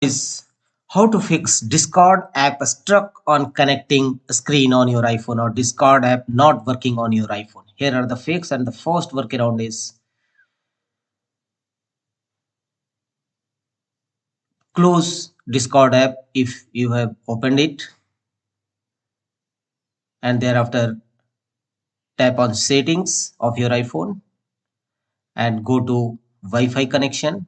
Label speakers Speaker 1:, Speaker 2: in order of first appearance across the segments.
Speaker 1: Is how to fix Discord app stuck on connecting screen on your iPhone or Discord app not working on your iPhone. Here are the fix, and the first workaround is close Discord app if you have opened it, and thereafter tap on settings of your iPhone and go to Wi-Fi connection.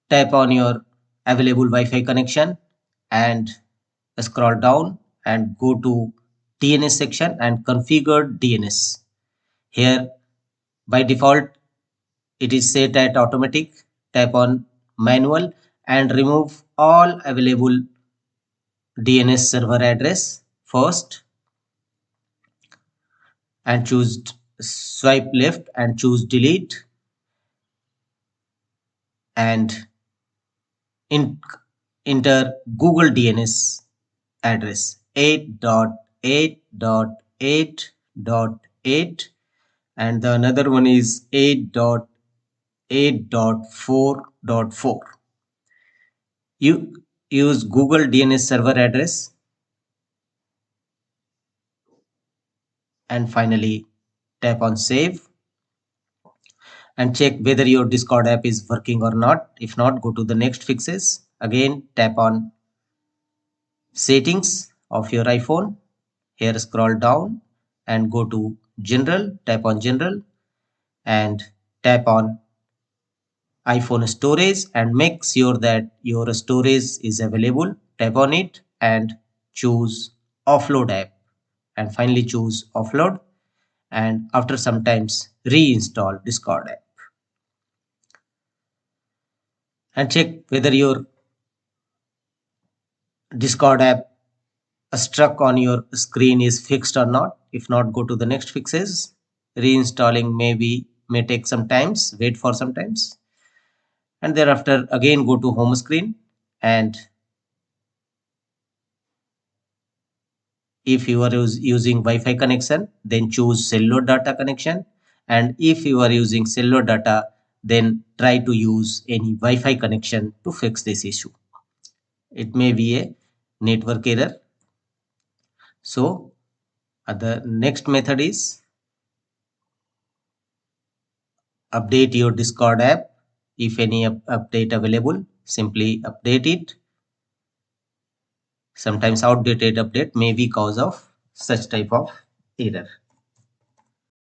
Speaker 1: Tap on your available Wi-Fi connection and scroll down and go to DNS section and configure DNS. Here by default it is set at automatic. Tap on manual and remove all available DNS server address first and choose swipe left and choose delete and in, enter Google DNS address 8.8.8.8 and the another one is 8.8.4.4. You use Google DNS server address and finally tap on save and check whether your Discord app is working or not. If not, go to the next fixes. Again, tap on settings of your iPhone. Here scroll down and go to general, tap on general and tap on iPhone storage and make sure that your storage is available. Tap on it and choose offload app and finally choose offload and after some times reinstall Discord app and check whether your Discord app stuck on your screen is fixed or not. If not, go to the next fixes. Reinstalling may take some times, wait for some times. And thereafter again go to home screen and if you are using Wi-Fi connection, then choose cellular data connection. And if you are using cellular data, then try to use any Wi-Fi connection to fix this issue. It may be a network error. So the next method is update your Discord app. If any update available, simply update it. Sometimes outdated update may be cause of such type of error.